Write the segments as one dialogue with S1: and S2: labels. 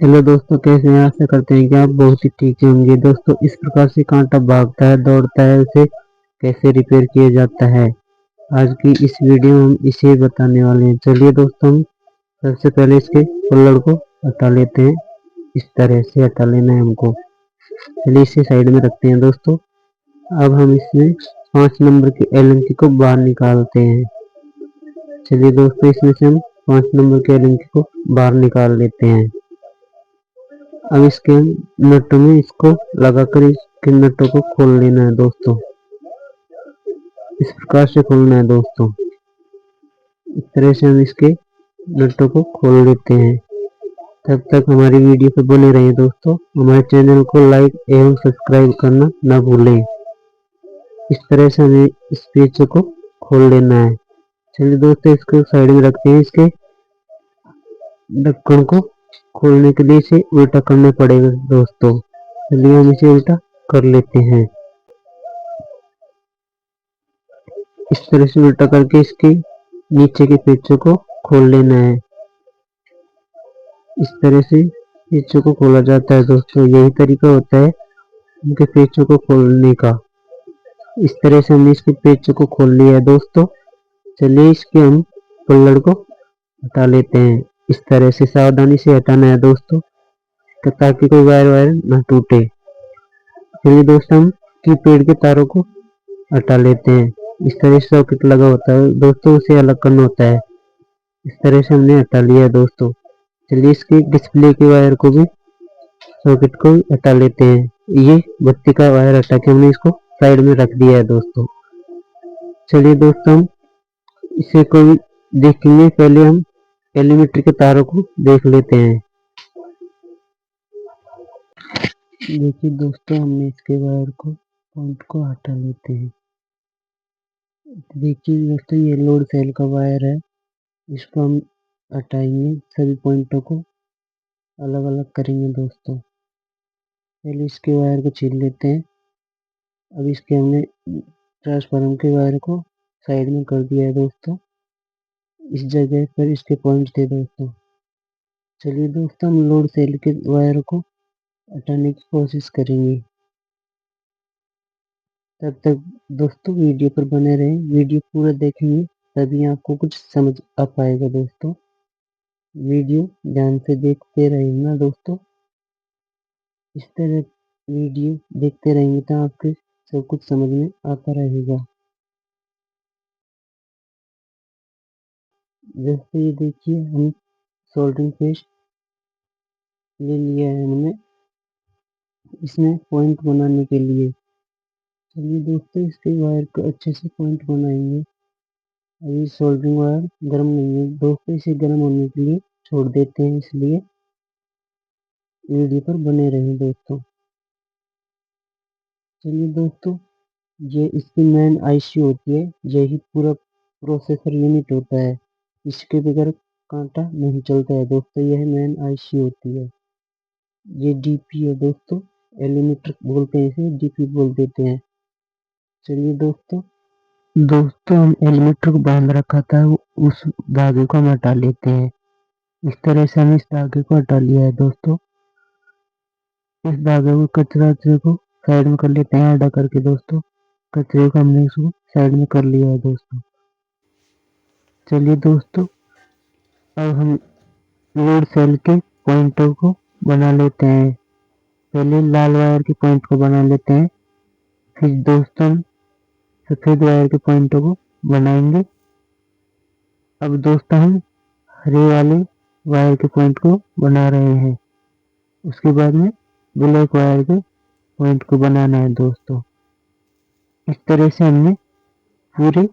S1: Hello दोस्तों, कैसे हैं? आशा करते हैं कि आप बहुत ही ठीक होंगे। दोस्तों, इस प्रकार से कांटा भागता है, दौड़ता है, उसे कैसे रिपेयर किया जाता है, आज की इस वीडियो में हम इसे बताने वाले हैं। चलिए दोस्तों, हम सबसे पहले इसके पल्लड़ को हटा लेते हैं। इस तरह से हटा लेना है हमको। चलिए इसे साइड में रखते हैं दोस्तों। अब हम इसमें 5 नंबर की एलएमटी को बाहर निकालते हैं। चलिए दोस्तों, इसमें से हम 5 नंबर के एलएमटी को बाहर निकाल लेते हैं। अब इसके नट में इसको लगाकर इसके नटों को खोल लेना है दोस्तों। इस प्रकार से खोलना है दोस्तों। इस तरह से हम इसके नटों को खोल लेते हैं। तब तक हमारी वीडियो पे बने रहिए दोस्तों। हमारे चैनल को लाइक एवं सब्सक्राइब करना ना भूलें। इस तरह से हमें इस पेच को खोल लेना है। चलिए दोस्तों, इसको साइड में रखते हैं। इसके ढक्कन को खोलने के लिए इसे उल्टा करना पड़ेगा दोस्तों। चलिए हम इसे उल्टा कर लेते हैं। इस तरह से उल्टा करके इसके नीचे के पेचों को खोल लेना है। इस तरह से पेचों को खोला जाता है दोस्तों। यही तरीका होता है उनके पेचों को खोलने का। इस तरह से हमने इसके पेचों को खोल लिया है दोस्तों। चलिए इसके हम पल्लड़ को हटा लेते हैं। इस तरह से सावधानी से हटाना है दोस्तों, ताकि कोई वायर वायर ना टूटे। चलिए दोस्तों, हम कीपैड के तारों को हटा लेते हैं। इस तरह से सॉकेट लगा होता है दोस्तों, उसे अलग करना होता है। इस तरह से हमने हटा लिया है दोस्तों। चलिए इसके डिस्प्ले के वायर को भी, सॉकेट को भी हटा लेते हैं। ये बत्ती का वायर हटा के हमने इसको साइड में रख दिया है दोस्तों। चलिए दोस्तों, हम इसे को भी देखेंगे। पहले हम एलीमीटर के तारों को देख लेते हैं। देखिए दोस्तों, हमने इसके वायर को पॉइंट को हटा लेते हैं। देखिए दोस्तों, ये लोड सेल का वायर है। इसको हम हटाएंगे, सभी पॉइंटों को अलग अलग करेंगे दोस्तों। पहले इसके वायर को छील लेते हैं। अब इसके हमने ट्रांसफार्मर के वायर को साइड में कर दिया है दोस्तों। इस जगह पर इसके पॉइंट थे दोस्तों। चलिए दोस्तों, हम लोड सेल के वायर को हटाने की कोशिश करेंगे। तब तक दोस्तों वीडियो पर बने रहें। वीडियो पूरा देखेंगे तभी आपको कुछ समझ आ पाएगा दोस्तों। वीडियो ध्यान से देखते रहिए दोस्तों। इस तरह वीडियो देखते रहेंगे तो आपके सब कुछ समझ में आता रहेगा। जैसे ये देखिए, हम सोल्डरिंग पेस्ट ले लिया है हमने इसमें पॉइंट बनाने के लिए। चलिए दोस्तों, इसके वायर को अच्छे से पॉइंट बनाएंगे। अभी सोल्डरिंग वायर गर्म नहीं है दोस्तों, इसे गर्म होने के लिए छोड़ देते हैं। इसलिए वीडियो पर बने रहें दोस्तों। चलिए दोस्तों, ये इसकी मेन आईसी होती है। यही पूरा प्रोसेसर यूनिट होता है। इसके बगैर कांटा नहीं चलता है दोस्तों। यह मेन आईसी होती है। ये डीपी है दोस्तों, एलीमीटर बोलते हैं, इसे डीपी बोल देते हैं। चलिए दोस्तों हम एलीमीटर को बांध रखा था, उस धागे को हम हटा लेते हैं। इस तरह से हम इस धागे को हटा लिया है दोस्तों। इस धागे को कचरे को साइड में कर लेते हैं आड़ा करके दोस्तों। कचरे को हमने इसको साइड में कर लिया है दोस्तों। चलिए दोस्तों, अब हम लोड सेल के पॉइंटों को बना लेते हैं। पहले लाल वायर के पॉइंट को बना लेते हैं, फिर दोस्तों हम सफेद वायर के पॉइंटों को बनाएंगे। अब दोस्तों हम हरे वाले वायर के पॉइंट को बना रहे हैं। उसके बाद में ब्लैक वायर के पॉइंट को बनाना है दोस्तों। इस तरह से हमने पूरे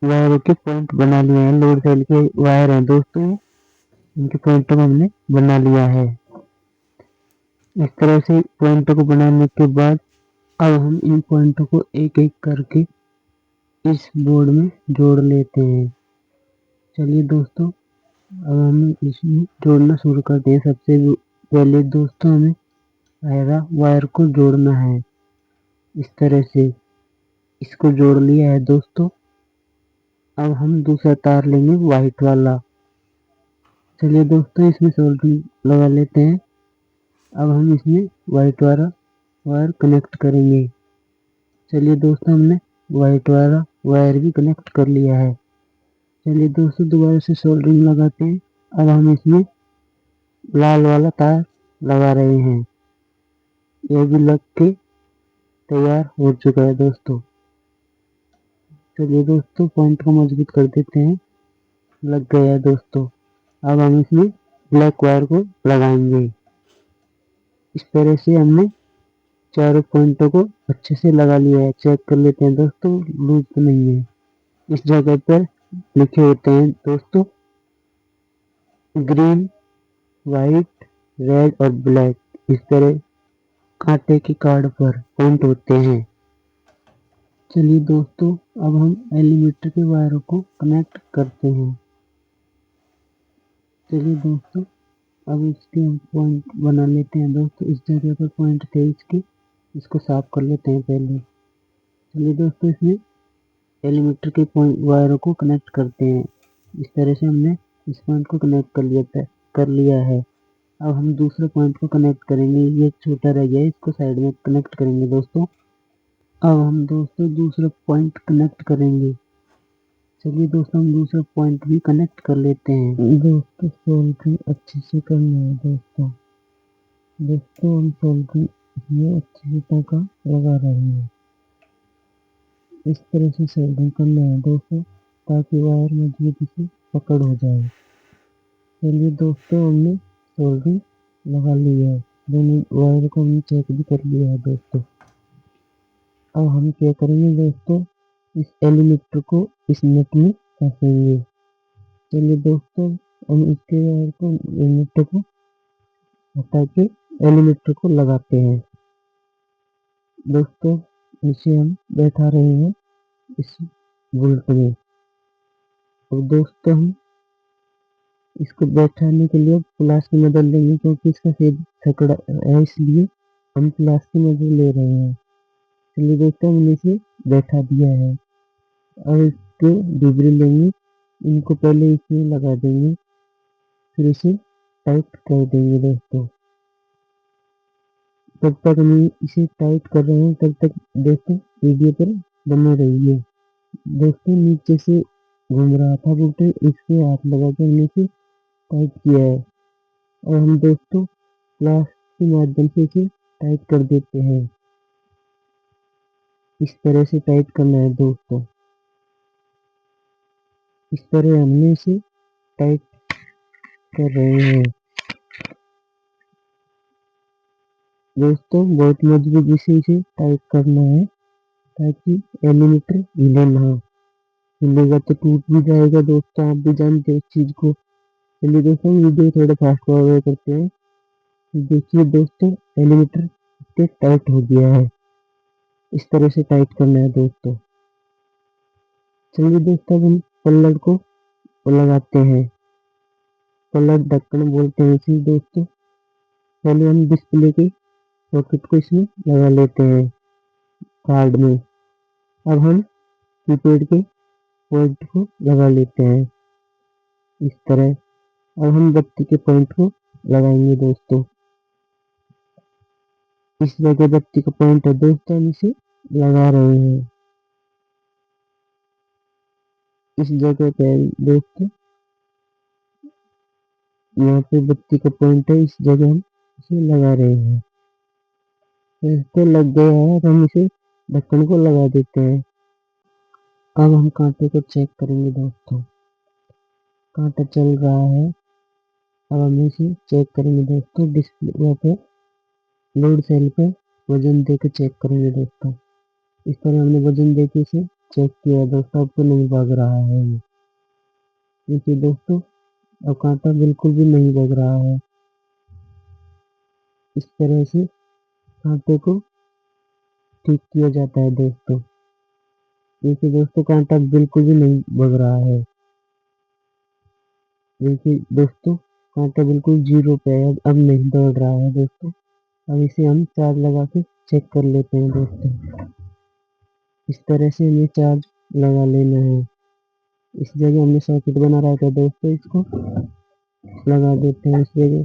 S1: वायर के पॉइंट बना लिए हैं। लोड सेल के वायर हैं दोस्तों, इनके पॉइंटों को हमने बना लिया है। इस तरह से पॉइंटों को बनाने के बाद अब हम इन पॉइंटों को एक एक करके इस बोर्ड में जोड़ लेते हैं। चलिए दोस्तों, अब हम इसमें जोड़ना शुरू करते हैं। सबसे पहले दोस्तों हमें हरा वायर को जोड़ना है। इस तरह से इसको जोड़ लिया है दोस्तों। अब हम दूसरा तार लेंगे व्हाइट वाला। चलिए दोस्तों इसमें सोल्डरिंग लगा लेते हैं। अब हम इसमें वाइट वाला वायर कनेक्ट करेंगे। चलिए दोस्तों हमने वाइट वाला वायर भी कनेक्ट कर लिया है। चलिए दोस्तों दोबारा से सोल्डरिंग लगाते हैं। अब हम इसमें लाल वाला तार लगा रहे हैं। ये भी लग के तैयार हो चुका है दोस्तों। चलिए दोस्तों पॉइंट को मजबूत कर देते हैं। लग गया है दोस्तों। अब हम इसमें ब्लैक वायर को लगाएंगे। इस तरह से हमने चारों पॉइंटों को अच्छे से लगा लिया है। चेक कर लेते हैं दोस्तों लूज तो नहीं है। इस जगह पर लिखे होते हैं दोस्तों ग्रीन, व्हाइट, रेड और ब्लैक। इस तरह कांटे के कार्ड पर पॉइंट होते हैं। चलिए दोस्तों अब हम एलीमीटर के वायरों को कनेक्ट करते हैं। चलिए दोस्तों अब इसके हम पॉइंट बना लेते हैं दोस्तों। इस जगह पर पॉइंट थे इसको साफ कर लेते हैं पहले। चलिए दोस्तों इसमें एलीमीटर के पॉइंट वायरों को कनेक्ट करते हैं। इस तरह से हमने इस पॉइंट को कनेक्ट कर लिया है। अब हम दूसरे पॉइंट को कनेक्ट करेंगे। ये छोटा रह गया है, इसको साइड में कनेक्ट करेंगे दोस्तों। अब हम दोस्तों दूसरा पॉइंट कनेक्ट करेंगे। चलिए दोस्तों हम दूसरा पॉइंट भी कनेक्ट कर लेते हैं। दोस्तों सोल्डरिंग अच्छे से करना है दोस्तों। हम सोल्डरिंग ये अच्छे से टाँका लगा रहे हैं। इस तरह से सोल्डरिंग करना है दोस्तों ताकि वायर मजबूती से पकड़ हो जाए। चलिए दोस्तों हमने सोल्डरिंग लगा ली है। दोनों वायर को हमने चेक भी कर लिया है दोस्तों। अब हम क्या करेंगे दोस्तों इस एलीमीटर को इस नट में फंसेंगे। चलिए दोस्तों हम इसके वायर को एलीमीटर को हटा के एलीमीटर को लगाते हैं। दोस्तों इसे हम बैठा रहे हैं इस बोल्ट में। अब दोस्तों हम इसको बैठाने के लिए प्लास की मदद लेंगे क्योंकि इसका छेद सकड़ा है, इसलिए हम प्लास की मदद ले रहे हैं। चलिए दोस्तों हमने इसे बैठा दिया है। अब इसके डिबरी लेंगे, इनको पहले इसमें लगा देंगे, फिर इसे टाइट कर देंगे दोस्तों। तब तक हम इसे टाइट कर रहे हैं, तब तक दोस्तों वीडियो पर बने रहिए। दोस्तों नीचे से घूम रहा था बोल्ट, इसके हाथ लगा के हमने इसे टाइट किया है। और हम दोस्तों प्लास के माध्यम से इसे टाइट कर देते हैं। इस तरह से टाइट करना है दोस्तों। इस तरह हमने इसे टाइट कर रहे हैं। दोस्तों बहुत मजबूती से इसे टाइट करना है ताकि एलीमीटर हिले ना। हिलेगा तो टूट भी जाएगा दोस्तों, आप भी जानते हैं इस चीज को। चलिए दोस्तों वीडियो थोड़ा फास्ट फॉरवर्ड करते हैं। देखिए दोस्तों एलीमीटर इतने टाइट हो गया है। इस तरह से टाइट करना है दोस्तों। चलिए दोस्तों अब हम पल्लट को लगाते हैं। पल्लट ढक्कन बोलते हैं इसे दोस्तों। पहले हम डिस्प्ले के सॉकेट को इसमें लगा लेते हैं कार्ड में। अब हम कीपैड के पॉइंट को लगा लेते हैं इस तरह। अब हम बत्ती के पॉइंट को लगाएंगे दोस्तों। इस जगह बत्ती का पॉइंट है दोस्तों, हम इसे लगा रहे हैं इस जगह पे दोस्तों। यहाँ पे बत्ती का पॉइंट है, इस जगह हम इसे लगा रहे हैं। दोस्तों लग गया है, अब हम इसे ढक्कन को लगा देते हैं। अब हम कांटे को चेक करेंगे दोस्तों। कांटा चल रहा है। अब हम इसे चेक करेंगे दोस्तों। डिस्प्ले पे लोड सेल पे वजन दे के चेक करेंगे दोस्तों। इस तरह हमने वजन दे के इसे चेक किया दोस्तों। अब तो नहीं भाग रहा है ये। देखिए दोस्तों अब कांटा बिल्कुल भी नहीं भाग रहा है। इस तरह से कांटे को ठीक किया जाता है दोस्तों। देखिए दोस्तों कांटा बिल्कुल भी नहीं भाग रहा है। देखिए दोस्तों कांटा बिल्कुल जीरो पे है, अब नहीं दौड़ रहा है दोस्तों। अब इसे हम चार्ज लगा के चेक कर लेते हैं दोस्तों। इस तरह से हमें चार्ज लगा लेना है। इस जगह हमने सॉकेट बना रहा था दोस्तों इसको। लगा देते हैं इस जगह।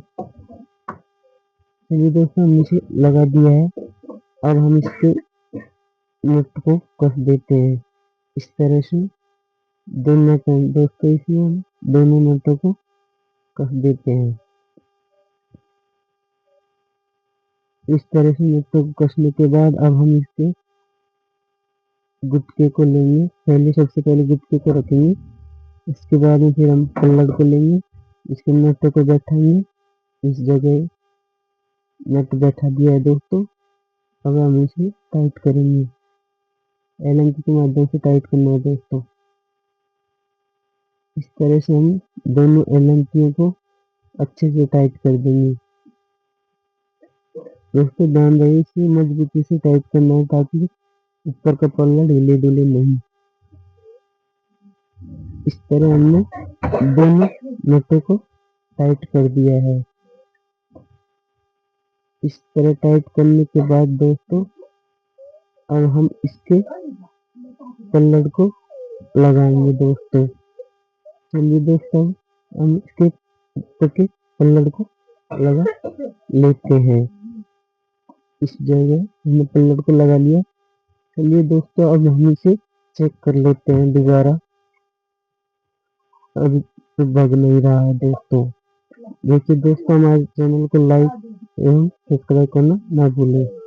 S1: चलिए दोस्तों, हम इसे लगा दिया है। अब हम इसके नट को कस देते हैं इस तरह से। दोनों दोस्तों इसमें हम दोनों नटों को कस देते हैं। इस तरह से नटों को कसने के बाद अब हम इसके गुटके को लेंगे। सबसे पहले गुटके को रखेंगे, इसके बाद में फिर हम पल्लड़ को लेंगे, इसके नटों को बैठाएंगे। इस जगह नट बैठा दिया है दोस्तों। अब हम इसे टाइट करेंगे, एलन के माध्यम से टाइट करना है दोस्तों। इस तरह से हम दोनों एलन को अच्छे से टाइट कर देंगे। दोस्तों ध्यान रहे, इसे मजबूती से टाइट करना है ताकि ऊपर का पल्ला ढीले ढीले नहीं। इस तरह हमने दोनों नटों को टाइट कर दिया है। इस तरह टाइट करने के बाद दोस्तों अब हम इसके पल्लड़ को लगाएंगे दोस्तों। चलिए दोस्तों, हम इसके पल्लड़ को लगा लेते हैं। इस जगह हमने पल्लड़ को लगा लिया। चलिए दोस्तों, अब हम इसे चेक कर लेते हैं दोबारा। अभी तो भाग नहीं रहा है दोस्तों। देखिए दोस्तों, हमारे चैनल को लाइक एवं सब्सक्राइब करना ना भूलें।